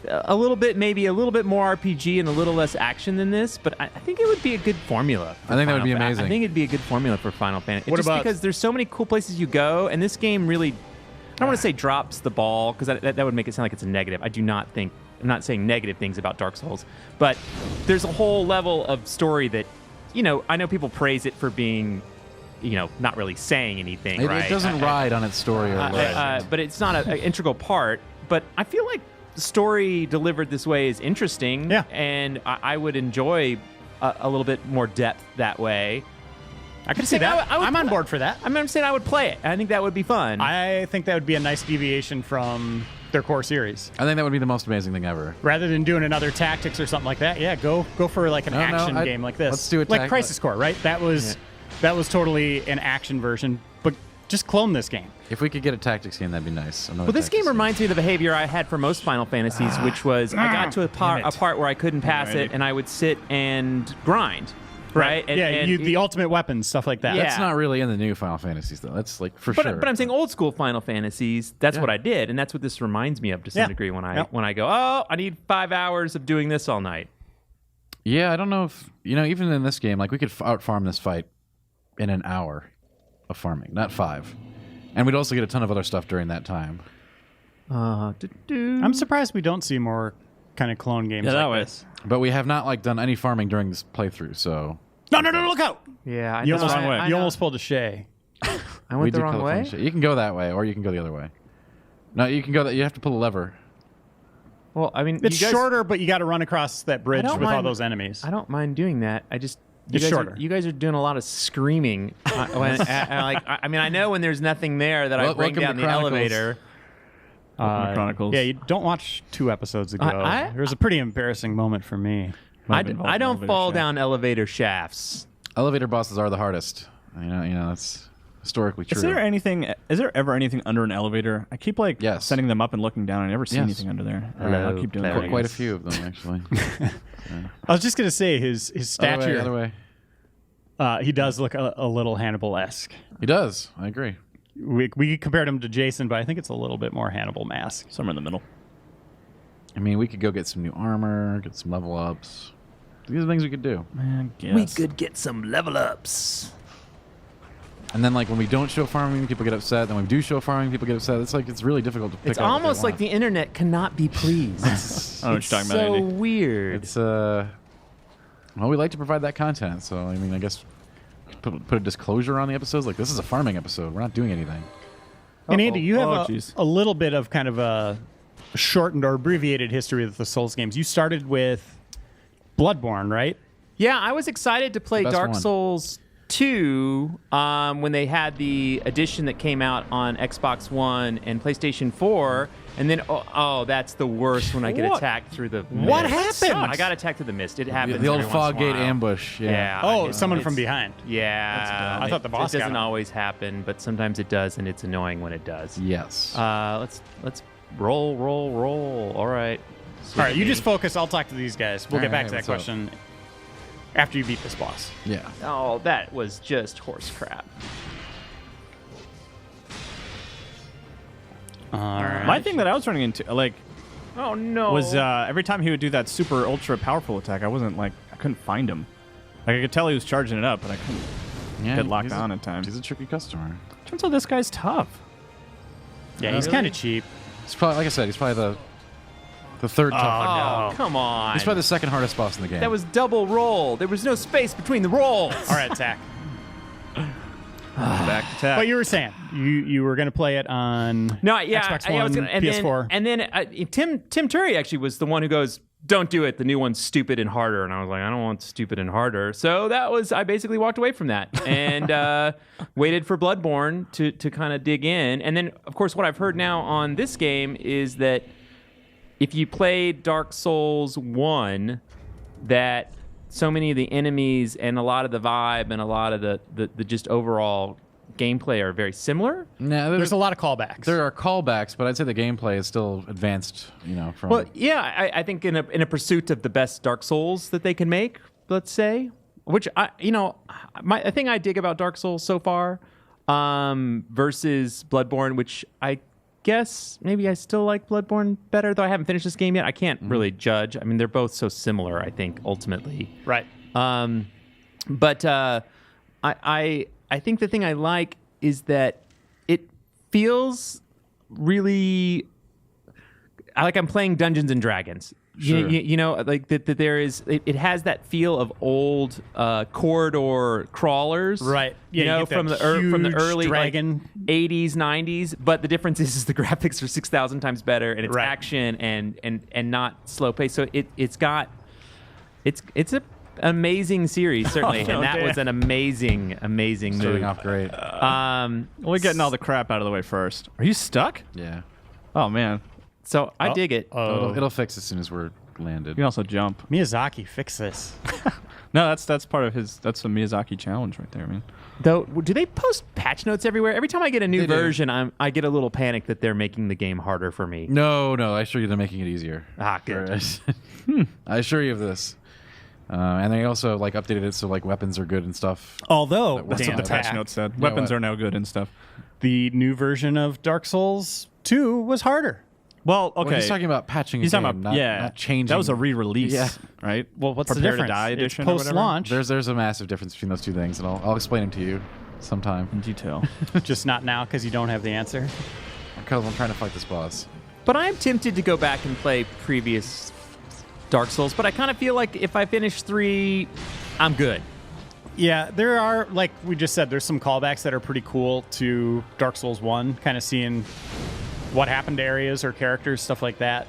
a little bit, maybe a little bit more RPG and a little less action than this, but I think it would be a good formula. for I think that would Final be Fa- amazing. I think it'd be a good formula for Final Fantasy. What Just about- because there's so many cool places you go, and this game really, I don't want to say drops the ball, because that would make it sound like it's a negative. I do not think, I'm not saying negative things about Dark Souls, but there's a whole level of story that, you know, I know people praise it for being, you know, not really saying anything, right? It doesn't ride on its story or legend. But it's not an integral part. But I feel like the story delivered this way is interesting. Yeah. And I would enjoy a little bit more depth that way. I could see that. I would I'm on board for that. I mean, I'm saying I would play it. I think that would be fun. I think that would be a nice deviation from their core series. I think that would be the most amazing thing ever. Rather than doing another tactics or something like that, yeah, go for like an No, action I- game like this. let's do it like Crisis Core, right? That was totally an action version, but just clone this game. If we could get a tactics game, that'd be nice. well, this game reminds me of the behavior I had for most Final Fantasies, which was I got to a part where I couldn't pass it, and I would sit and grind, right? And, yeah, and the ultimate weapons, stuff like that. Yeah. That's not really in the new Final Fantasies, though. That's like for But, sure. but I'm saying old school Final Fantasies. That's what I did, and that's what this reminds me of to some Yeah. degree when I Yep. when I go, oh, I need 5 hours of doing this all night. Yeah, I don't know if even in this game, like we could out farm this fight in an hour of farming, not 5, and we'd also get a ton of other stuff during that time. I'm surprised we don't see more kind of clone games Yeah, that like way. this. But we have not done any farming during this playthrough, so No, look out! Yeah, I You know. almost, wrong way. I you know. almost pulled a Shay. I we went the did wrong kill a way. ton of shit. You can go that way, or you can go the other way. No, you can go that. You have to pull a lever. Well, I mean, It's you guys, shorter, but you got to run across that bridge don't with all mind- those enemies. I don't mind doing that. I just It's shorter. You guys are doing a lot of screaming. I mean, I know when there's nothing there that I Well, bring welcome down to the Chronicles. elevator. Chronicles. Yeah, you don't watch 2 episodes ago. I- there was a pretty embarrassing moment for me. Might have involved I an don't elevator fall shaft. down elevator shafts. Elevator bosses are the hardest. That's historically true. Is there ever anything under an elevator? I keep Yes. sending them up and looking down. I never see Yes. anything under there. I'll keep doing that. Quite a few of them, actually. I was just gonna say his stature. Other way. He does look a little Hannibal-esque. He does. I agree. We compared him to Jason, but I think it's a little bit more Hannibal-esque. Somewhere in the middle. I mean, we could go get some new armor, get some level ups. These are things we could do. I guess. We could get some level ups. And then, like, when we don't show farming, people get upset. Then when we do show farming, people get upset. It's really difficult to pick It's out what they almost like want. the internet cannot be pleased. I don't know what you're talking so about, Andy. weird. It's well, we like to provide that content. So I mean, I guess put a disclosure on the episodes. Like, this is a farming episode. We're not doing anything. And Andy, you have geez. a little bit of kind of a shortened or abbreviated history with the Souls games. You started with Bloodborne, right? Yeah, I was excited to play Best Dark one. Souls 2 when they had the edition that came out on Xbox One and PlayStation 4. And then, that's the worst when I get attacked through the What mist. happened? I got attacked through the mist. It happens. The old every once in a fog gate while. ambush. Yeah. Oh, someone from behind. Yeah. I thought the boss It got doesn't him. always happen, but sometimes it does, and it's annoying when it does. Yes. Let's roll. All right. All right, you just focus. I'll talk to these guys. We'll All get back right, to that what's up? question after you beat this boss. yeah. Oh, that was just horse crap. All right. My thing that I was running into, Oh no. was every time he would do that super ultra powerful attack, I couldn't find him. Like, I could tell he was charging it up, but I couldn't get locked he's on at times. He's a tricky customer. Turns out this guy's tough. Yeah, he's Really? kind of cheap. He's probably, like I said, he's probably the third tough. Oh, no. come on. He's probably the second hardest boss in the game. That was double roll. There was no space between the rolls. All right, Zach. Back attack. But you were saying you were going to play it on No, yeah, Xbox I was One, gonna, and PS4. then Tim Turry actually was the one who goes, "Don't do it. The new one's stupid and harder." And I was like, "I don't want stupid and harder." So I basically walked away from that and waited for Bloodborne to kind of dig in. And then, of course, what I've heard now on this game is that if you played Dark Souls 1, that so many of the enemies and a lot of the vibe and a lot of the just overall gameplay are very similar. No, There's a lot of callbacks. there are callbacks, but I'd say the gameplay is still advanced. From Well, yeah, I think in a pursuit of the best Dark Souls that they can make, let's say, which the thing I dig about Dark Souls so far versus Bloodborne, which I guess maybe I still like Bloodborne better, though I haven't finished this game yet. I can't really judge. I mean, they're both so similar, I think, ultimately. right. But I think the thing I like is that it feels really like I'm playing Dungeons and Dragons. Sure. You know, like that there is. It has that feel of old corridor crawlers, Right. you Yeah, you know, get from that the huge early dragon. 80s, 90s. But the difference is the graphics are 6,000 times better, and it's Right. action and not slow pace. So it's an amazing series, certainly, Oh, and that damn. was an amazing starting move. off great. We're getting all the crap out of the way first. Are you stuck? Yeah. Oh, man. So I dig it. It'll fix as soon as we're landed. You can also jump. Miyazaki, fix this. No, that's part of his. That's the Miyazaki challenge right there, man. Though, do they post patch notes everywhere? Every time I get a new They do. version, I get a little panic that they're making the game harder for me. No, I assure you they're making it easier. Ah, good. I assure you of this. And they also updated it so weapons are good and stuff. Although, That's That's Dan what the patch Tack, note said. Yeah, Weapons what? are now good and stuff. the new version of Dark Souls 2 was harder. Well, okay. Well, he's talking about patching. He's a talking game, about not changing. That was a re-release, Yeah. right? Well, what's Prepare the difference? to Die It's edition or whatever? post-launch, There's a massive difference between those two things, and I'll explain them to you sometime. In detail. just not now because you don't have the answer. Because I'm trying to fight this boss. But I'm tempted to go back and play previous Dark Souls, but I kind of feel like if I finish 3, I'm good. Yeah, there are, like we just said, there's some callbacks that are pretty cool to Dark Souls 1, kind of seeing what happened to areas or characters, stuff like that.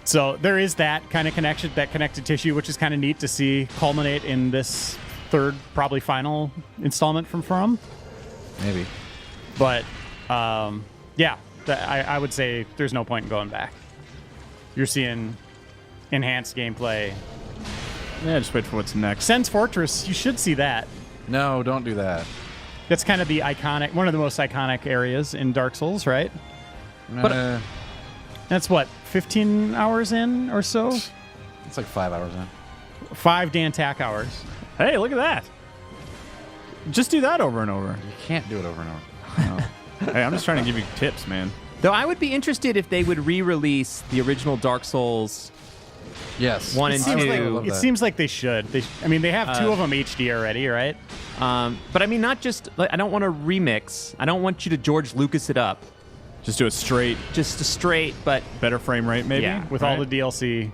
So there is that kind of connection, that connected tissue, which is kind of neat to see culminate in this third, probably final installment from. Maybe. But, yeah, I would say there's no point in going back. You're seeing enhanced gameplay. Yeah, just wait for what's next. Sen's Fortress, you should see that. No, don't do that. That's kind of the iconic, one of the most iconic areas in Dark Souls, right? But that's what, 15 hours in or so? It's like 5 hours in. 5 Dan Tack hours. Hey, look at that. Just do that over and over. You can't do it over and over. Hey, I'm just trying to give you tips, man. Though I would be interested if they would re-release the original Dark Souls Yes. 1 and 2. It seems like they should. They have 2 of them HD already, right? But I mean, not just, like, I don't want to remix. I don't want you to George Lucas it up. Just do it straight. Just a straight, but Better frame rate, maybe? Yeah. With all the DLC.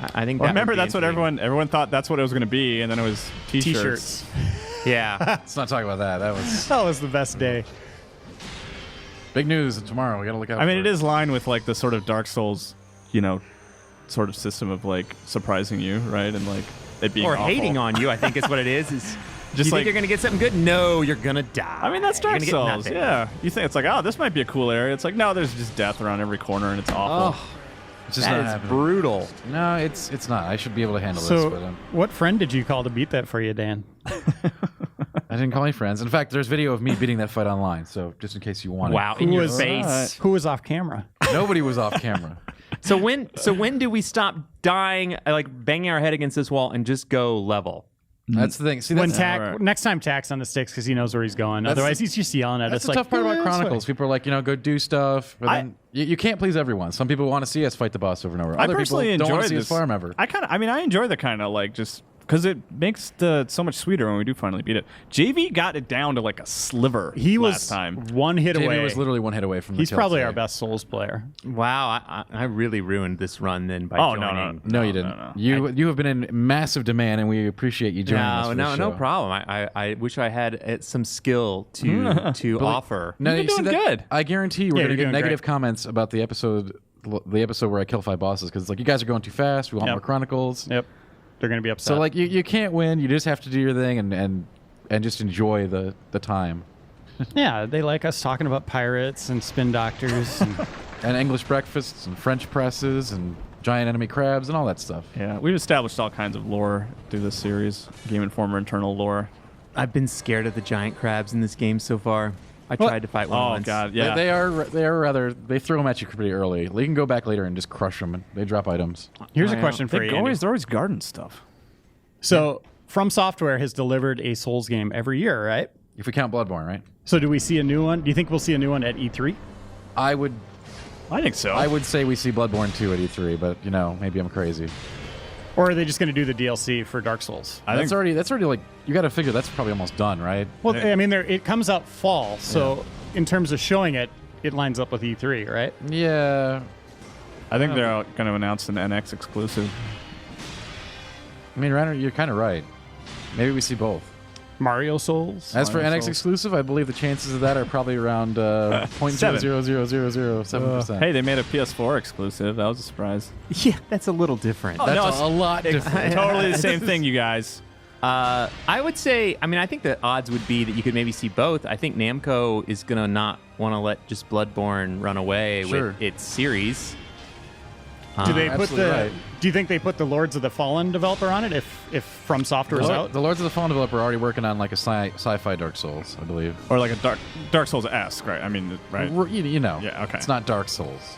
I think Well, that remember, would be that's what intriguing. everyone thought that's what it was going to be, and then it was T-shirts. T-shirts. Yeah. Let's not talk about that. That was That was the best day. big news tomorrow. We got to look out I mean, for it is lined with, like, the sort of Dark Souls, sort of system of, like, surprising you, right? And, like, it being Or awful. hating on you, I think is what it is. Just you like- think you're going to get something good? No, you're going to die. I mean, that's You're Dark gonna get Souls, nothing. yeah. You think it's like, oh, this might be a cool area. It's like, no, there's just death around every corner, and it's awful. Oh, It's just that not is happening. brutal. No, it's not. I should be able to handle this, So, but what friend did you call to beat that for you, Dan? I didn't call any friends. In fact, there's video of me beating that fight online. So just in case you want Wow, it. in your was- face. Who was off camera? Nobody was off camera. So when do we stop dying, like banging our head against this wall, and just go level? That's the thing. See, When that's, Tack, next time Tack's on the sticks because he knows where he's going. Otherwise, he's just yelling at that's us the like, tough part "Go about this way." Chronicles. People are like, go do stuff. But then you can't please everyone. Some people want to see us fight the boss over and over. I Other people personally don't want enjoy to see this. us farm ever. I enjoy the kind of, like, just because it makes so much sweeter when we do finally beat it. JV got it down to like a sliver He last was time. one hit Jamie away. was literally one hit away from the He's kill probably today. our best Souls player. Wow, I really ruined this run then by Oh, joining. No, you didn't. no. You have been in massive demand, and we appreciate you joining us. For No, the no show. problem. I wish I had some skill to offer. No, You've you been see doing that- good. I guarantee you, we're Yeah, going to you're get doing negative great. comments about the episode where I kill 5 bosses because it's like you guys are going too fast. We want Yep. more Chronicles. Yep. They're going to be upset. So like you can't win. You just have to do your thing and just enjoy the time. yeah, they like us talking about pirates and spin doctors. And And English breakfasts and French presses and giant enemy crabs and all that stuff. Yeah, we've established all kinds of lore through this series. Game Informer internal lore. I've been scared of the giant crabs in this game so far. I tried to fight one Oh once. god, yeah. They are rather they throw them at you pretty early. You can go back later and just crush them. And they drop items. Here's I a know. question for you, Andy. They're always garden stuff. So, From Software has delivered a Souls game every year, right? If we count Bloodborne, right? So, do we see a new one? Do you think we'll see a new one at E3? I would I think so. say we see Bloodborne 2 at E3, but maybe I'm crazy. Or are they just going to do the DLC for Dark Souls? I That's think already like you got to figure that's probably almost done, right? Well, I mean, it comes out fall, so in terms of showing it, it lines up with E3, right? Yeah. they're going to announce an NX exclusive. I mean, Reiner, you're kind of right. Maybe we see both. Mario Souls. As for Mario NX Souls. exclusive, I believe the chances of that are probably around 0.00007%. Hey, they made a PS4 exclusive. That was a surprise. Yeah, that's a little different. That's no, it's- a lot different. Totally the same thing, you guys. I would say, I think the odds would be that you could maybe see both. I think Namco is going to not want to let just Bloodborne run away Sure. with its series. Do they put absolutely right. Do you think they put the Lords of the Fallen developer on it if From Software is out? The Lords of the Fallen developer are already working on like a sci-fi Dark Souls, I believe. Or like a Dark Souls-esque, right? I mean, right? You know. Yeah, okay. It's not Dark Souls.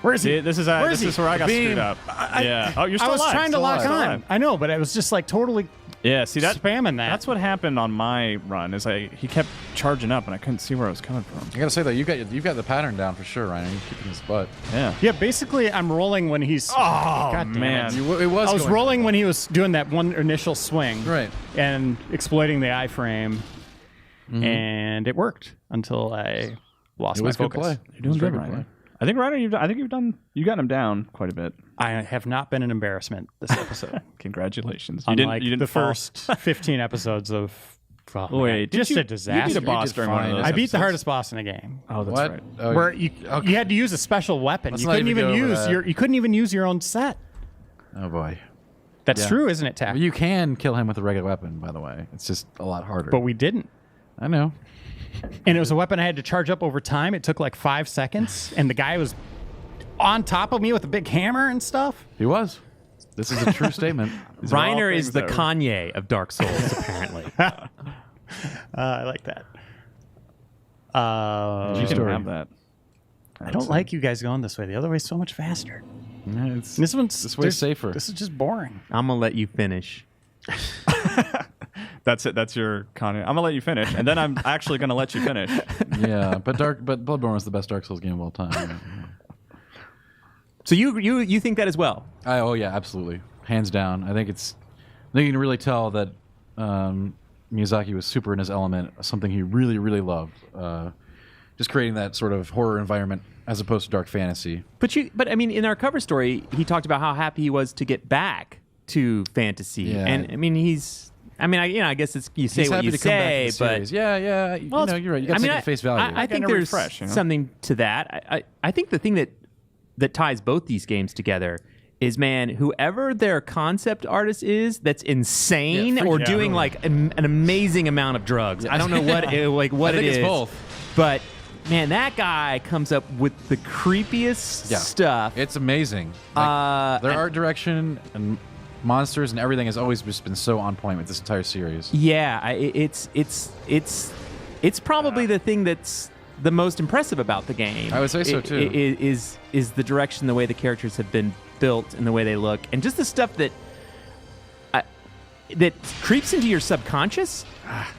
Where is See, he? this is Where is this he? is where I got Beam. screwed up. Yeah. Oh, you're still I was alive. trying to Still lock alive. Still on. alive. I know, but I was just like totally Yeah. See that? spamming that. That's what happened on my run. Is he kept charging up, and I couldn't see where I was coming from. I gotta say though, you've got the pattern down for sure, Ryan. You're keeping his butt. Yeah. Yeah, basically, I'm rolling when he's. Oh God damn man. it. It was. I was going- rolling when he was doing that one initial swing, Right. and exploiting the iframe, and it worked until I lost It my was good focus. play. You're doing good, Ryder. I think Ryder, you've gotten him down quite a bit. I have not been an embarrassment this episode. Congratulations. Unlike you didn't the fall. first 15 episodes of. Oh, man, Wait, just didn't a you disaster. beat a boss did during one of fine. those I beat the episodes. hardest boss in the game. Oh, that's What? right. Oh, Where you had to use a special weapon. Let's You not couldn't even even go over use that. you couldn't even use your own set. Oh boy. That's Yeah. true, isn't it, Tack? You can kill him with a regular weapon, by the way. It's just a lot harder. But we didn't. I know. And it was a weapon I had to charge up over time. It took like 5 seconds, and the guy was on top of me with a big hammer and stuff. He was. This is a true statement. These are all Reiner is things the that are- Kanye of Dark Souls, apparently. I like that. You can story. have that. I don't like you guys going this way. The other way's so much faster. Yeah, it's, This one's this way's safer. This is just boring. I'm going to let you finish. That's it. That's your Kanye. I'm gonna let you finish, and then I'm actually gonna let you finish. yeah, but Bloodborne was the best Dark Souls game of all time. So you think that as well? Oh yeah, absolutely, hands down. I think you can really tell that Miyazaki was super in his element. Something he really, really loved. Just creating that sort of horror environment as opposed to dark fantasy. But I mean, in our cover story, he talked about how happy he was to get back to fantasy, Yeah. and I mean, I guess it's you say He's what happy you to come back say, to the but series. Yeah, you're right. You got to take it at face value. I think Gotta there's refresh, you know? something to that. I think the thing that ties both these games together is, man, whoever their concept artist is, that's insane or doing like an amazing amount of drugs. I don't know what what I it think is, it's both. but man, that guy comes up with the creepiest stuff. It's amazing. Like, their art direction and monsters and everything has always just been so on point with this entire series. Yeah, it's probably the thing that's the most impressive about the game. I would say so, too. Is the direction, the way the characters have been built, and the way they look, and just the stuff that creeps into your subconscious.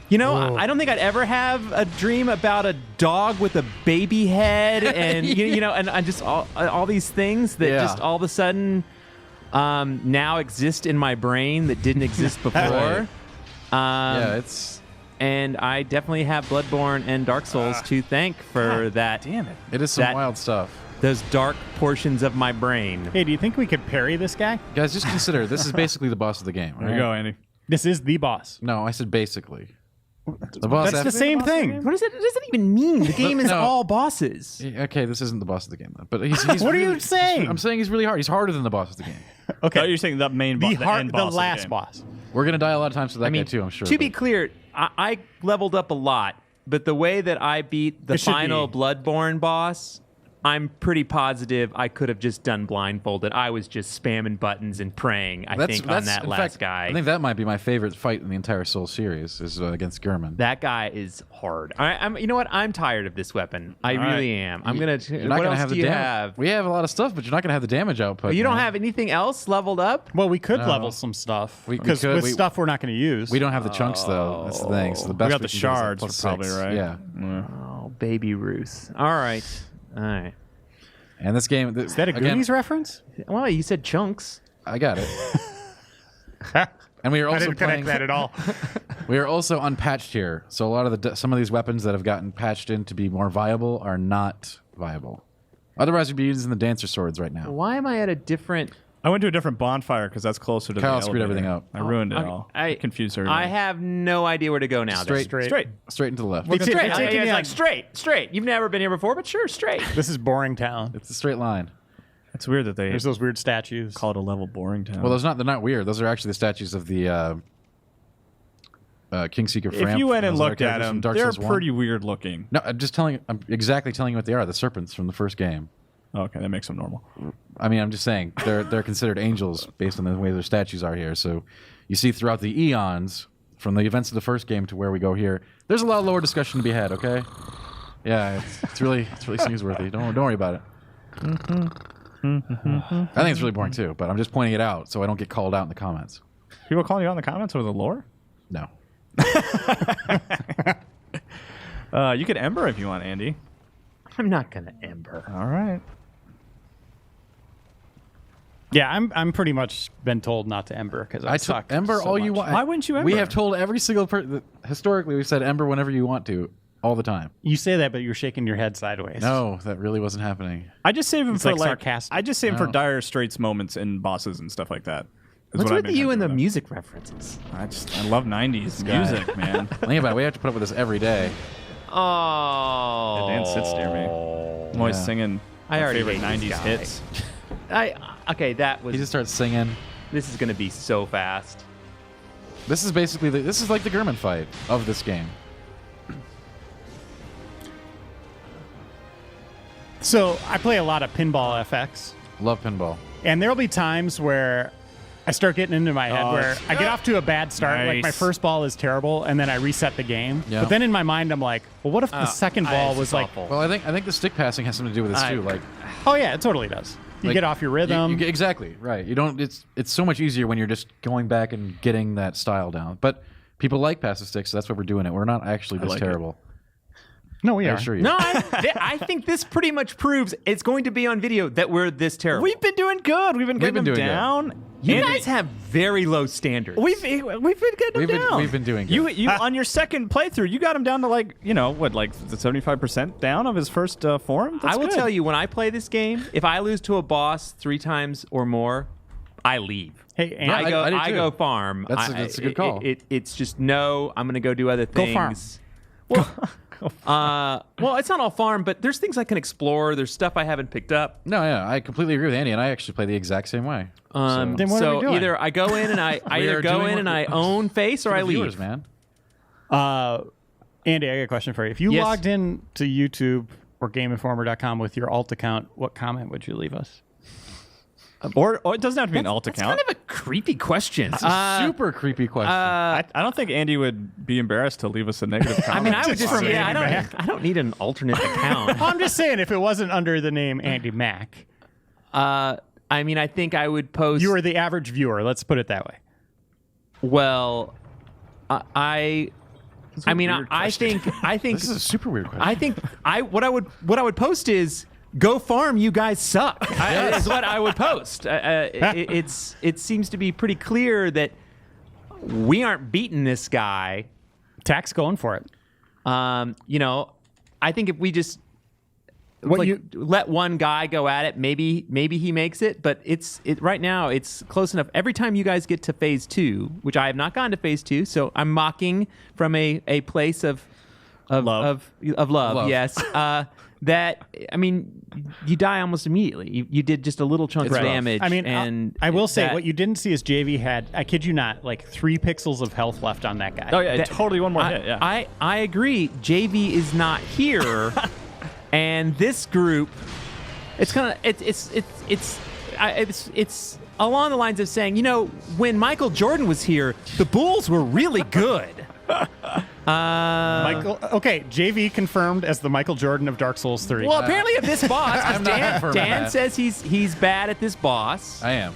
You know, I don't think I'd ever have a dream about a dog with a baby head, and you know, and just all these things that just all of a sudden now exist in my brain that didn't exist before. Right. And I definitely have Bloodborne and Dark Souls to thank for that. Damn it! It is some wild stuff. Those dark portions of my brain. Hey, do you think we could parry this guy? Guys, just consider this is basically the boss of the game. There you go, Andy. This is the boss. No, I said basically. The boss. That's the same thing. What does it? What does that even mean? The game is No. all bosses. Okay, this isn't the boss of the game, though. But he's What are you really- saying? I'm saying he's really hard. He's harder than the boss of the game. Okay. Oh, you're saying the main boss, The last boss. We're gonna die a lot of times to that guy too. I'm sure. To be clear, I leveled up a lot, but the way that I beat the It should final be. Bloodborne boss, I'm pretty positive I could have just done blindfolded. I was just spamming buttons and praying, I think, on that in last fact, guy. I think that might be my favorite fight in the entire Soul series is against Gurman. That guy is hard. I'm. You know what? I'm tired of this weapon. I right. really am. I'm gonna. You're not What gonna else have do the you damage. have? We have a lot of stuff, but you're not gonna have the damage output. You don't man. have anything else leveled up? Well, we could No. level some stuff We because could. with We- stuff we're not going to use. We don't have the chunks though. That's the thing. So the best We got the can do is, like, shards, plus probably, 6. right? Yeah. Oh, baby Ruth. All right. And this game Is that a again, Goonies reference? Well, you said chunks. I got it. And we are also playing. at all. We are also unpatched here, so a lot of some of these weapons that have gotten patched in to be more viable are not viable. Otherwise, we'd be using the dancer swords right now. Why am I at a different? I went to a different bonfire because that's closer to Kyle the screwed elevator. everything up. I ruined it all. I confused her. I have no idea where to go now. Straight, then. Straight. straight into the left. It's- Straight. it's Yeah, taking it's you like on- straight. You've never been here before, but sure, straight. This is Boring Town. It's a straight line. It's weird that they There's those weird statues. call it a level boring town. Well, they're not weird. Those are actually the statues of the Kingseeker Framp. if you went and Those are looked at characters from them, Dark they're Souls 1. pretty weird looking. No, I'm just telling. I'm exactly telling you what they are. The serpents from the first game. Oh, okay, that makes them normal. I mean, I'm just saying they're considered angels based on the way their statues are here. So you see throughout the eons, from the events of the first game to where we go here, there's a lot of lore discussion to be had. Okay, yeah, it's really snoozeworthy. Don't worry about it. I think it's really boring too, but I'm just pointing it out so I don't get called out in the comments. People calling you out in the comments over the lore? No. You could Ember if you want, Andy. I'm not gonna Ember. All right. Yeah, I'm pretty much been told not to Ember because I I suck. took Ember so all you much. want. Why wouldn't you We Ember? have told every single person. Historically, we've said Ember whenever you want to, all the time. You say that, but you're shaking your head sideways. No, that really wasn't happening. I just save him It's for like like sarcastic. I just save him for No. dire straits moments in bosses and stuff like that. Is What's what I've with been you and the doing. music references? I love 90s guy. music, man. Think about it. We have to put up with this every day. Oh, Dan sits near me. I'm always Yeah. singing I my already favorite hate this 90s guy. hits. Okay, that was. He just starts singing. This is gonna be so fast. This is basically this is like the Gurman fight of this game. So I play a lot of Pinball FX, Love pinball. and there'll be times where I start getting into my head where I get off to a bad start. Like my Nice. first ball is terrible, and then I reset the game. Yeah. But then in my mind, I'm like, well, what if the second ball was like, Well, I think the stick passing has something to do with this too. Like, oh yeah, it totally does. You like, get off your rhythm. exactly right. You don't. It's so much easier when you're just going back and getting that style down. But people like pass the sticks, so that's why we're doing it. We're not actually this like it. terrible. no, we I are. assure you. No, I think this pretty much proves it's going to be on video that we're this terrible. We've been doing good. We've been getting been them doing good. down. you Andy- guys have very low standards. We've been getting them down. We've been doing good. You on your second playthrough, you got him down to like the 75% down of his first form. That's I will good. tell you, when I play this game, if I lose to a boss 3 times or more, I leave. Hey, and I do I too. go farm. That's a good call. It's just no. I'm going to go do other things. farm. Well, it's not all farm, but there's things I can explore. There's stuff I haven't picked up. No, yeah, I completely agree with Andy, and I actually play the exact same way. Then what are we So doing? either I go in and I are doing what- I own face or For I the leave. viewers, man. Andy, I got a question for you. If you Yes. logged in to YouTube or GameInformer.com with your alt account, what comment would you leave us? Or it doesn't have to be an alt That's account. kind of a creepy question. Super creepy question. I don't think Andy would be embarrassed to leave us a negative comment. I mean, I would just from say Andy Mack. I don't need an alternate account. I'm just saying, if it wasn't under the name Andy Mack, I mean, I think I would post. you were the average viewer. Let's put it that way. Well, I mean, weird I think this is a super weird question. I think what I would post is go farm. You guys suck. Is what I would post. It seems to be pretty clear that we aren't beating this guy. Tack's going for it. I think if we just What you- let one guy go at it, maybe he makes it. But right now it's close enough. Every time you guys get to phase 2, which I have not gone to phase 2, so I'm mocking from a place of Love. love. Yes. That, I mean, you die almost immediately. You did just a little chunk of rough. damage. I mean, and I will say that- what you didn't see is JV had, I kid you not, like 3 pixels of health left on that guy. Oh yeah, that- totally one more hit. Yeah. I agree. JV is not here, and this group, it's kind of it's along the lines of saying, when Michael Jordan was here, the Bulls were really good. Michael, okay, JV confirmed as the Michael Jordan of Dark Souls 3. Well, apparently of this boss, 'cause I'm not confirming Dan that. says he's bad at this boss, I am.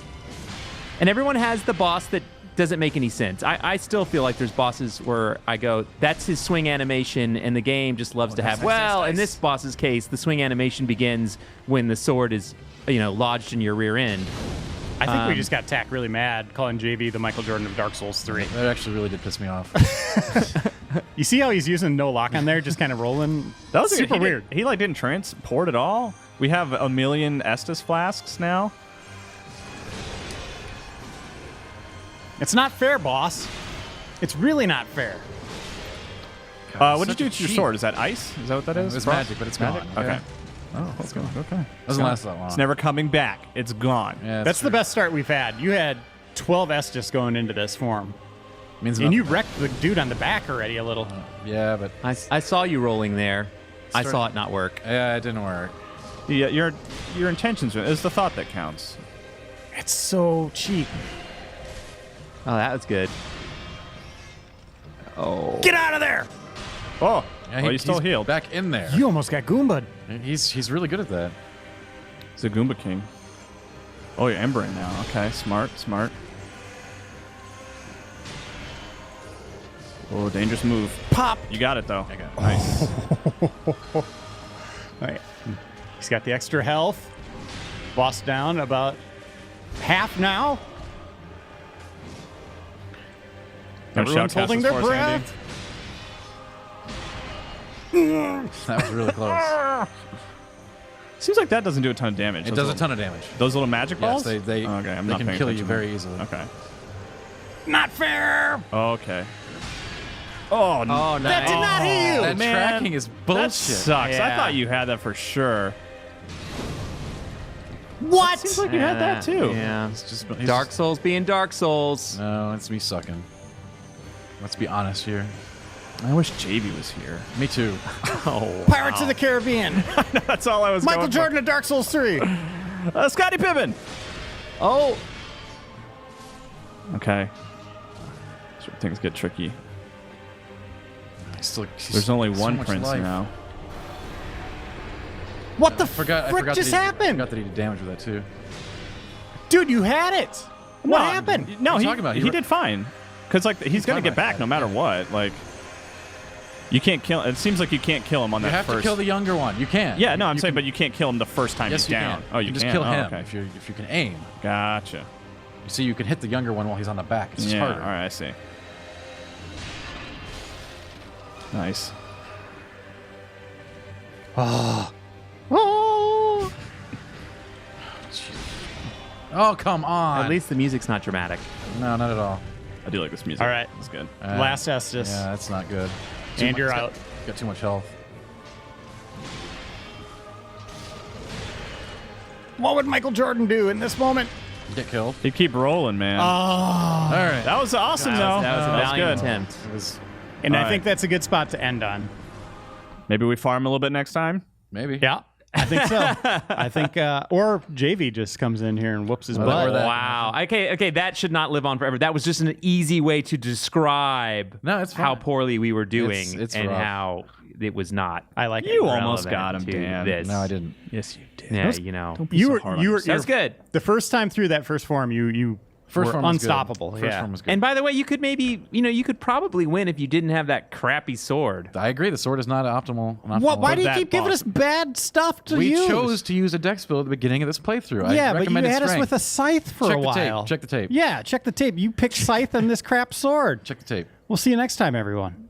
and everyone has the boss that doesn't make any sense. I still feel like there's bosses where I go, that's his swing animation, and the game just loves to have. In this boss's case, the swing animation begins when the sword is, lodged in your rear end. I think we just got Tack really mad calling JV the Michael Jordan of Dark Souls 3. That actually really did piss me off. You see how he's using no lock on there, just kind of rolling? That was super he weird. He didn't transport at all. We have a million Estus flasks now. It's not fair, boss. It's really not fair. What did such you a do to your cheat. sword? Is that ice? Is that what that is? It's Frost? magic, but it's Magic? gone. Okay. Yeah. Oh, let's go. Okay. Doesn't last that long. It's never coming back. It's gone. Yeah, That's the best start we've had. You had 12 Estus going into this form. means And you nothing. wrecked the dude on the back already a little. Yeah, but I saw you rolling there. I saw it not work. yeah, it didn't work. Yeah, your intentions is the thought that counts. It's so cheap. Oh, that was good. Oh. Get out of there! Oh, Yeah, well, he's still healed. Back in there. You almost got Goomba'd. He's really good at that. He's a Goomba King. Oh, you're embering now. Okay, smart. Oh, dangerous move. Pop! You got it, though. Okay. Nice. All right. He's got the extra health. Boss down about half now. Gonna Everyone's shoutcast holding this their for us, Andy. breath. That was really close. Seems like that doesn't do a ton of damage. It does a ton of damage. Those little magic balls? Yes, they okay, I'm they not can paying kill you attention very then. easily. Okay. Not fair! Okay. Oh, no. Oh, nice. That did not hit you! That man. tracking is bullshit. That sucks. I Yeah. thought you had that for sure. What? Seems like you had that too. Yeah. It's just Dark Souls being Dark Souls. No, it's me sucking. Let's be honest here. I wish Javy was here. Me too. Oh, Pirates of the Caribbean. that's all I was. Michael going Jordan of Dark Souls 3. for. Scottie Pippen. Oh. Okay. So things get tricky. She's There's only so one much prince life. now. What the I forgot frick just that I happened? forgot that he did damage with that too. Dude, you had it. What No, happened? No, What are he, you talking about? he did fine. Because like he's gonna fine get like back that. no matter what. Like you can't kill. It seems like you can't kill him on You that have first. to kill the younger one. You can. Yeah, no, I'm You saying, can- but you can't kill him the first time yes, he's you down. can. Oh, you just can? kill Oh, him okay. if you can aim. Gotcha. You see, you can hit the younger one while he's on the back. It's just Yeah. harder. All right, I see. Nice. Oh. Oh, come on. At least the music's not dramatic. No, not at all. I do like this music. All right. It's good. Last Estes. Yeah, that's not good. And you're he's out. Got too much health. What would Michael Jordan do in this moment? Get killed. He'd keep rolling, man. All right. That was awesome, though. That was a valiant good. attempt. It was And I All think right. that's a good spot to end on. Maybe we farm a little bit next time. maybe. Yeah, I think so. I think, or JV just comes in here and whoops his Or butt. that. Wow. Okay, that should not live on forever. That was just an easy way to describe No, it's how fine. poorly we were doing It's and rough. how it was not. I like You it. almost relevant got him, to Dan. This. No, I didn't. Yes, you did. Yeah, you know. Don't be You so were, hard on you were, yourself. That's good. The first time through that first form, you First were form was good. unstoppable. First yeah. form was good. And by the way, you could maybe, you could probably win if you didn't have that crappy sword. I agree. The sword is not optimal. What? Why do you that keep giving boss. us bad stuff to we use? chose to use a dex build at the beginning of this playthrough. Yeah, I but you recommended had us strength. with a scythe for Check a the tape. while. Check the tape. Yeah, check the tape. You picked scythe and this crap sword. Check the tape. We'll see you next time, everyone.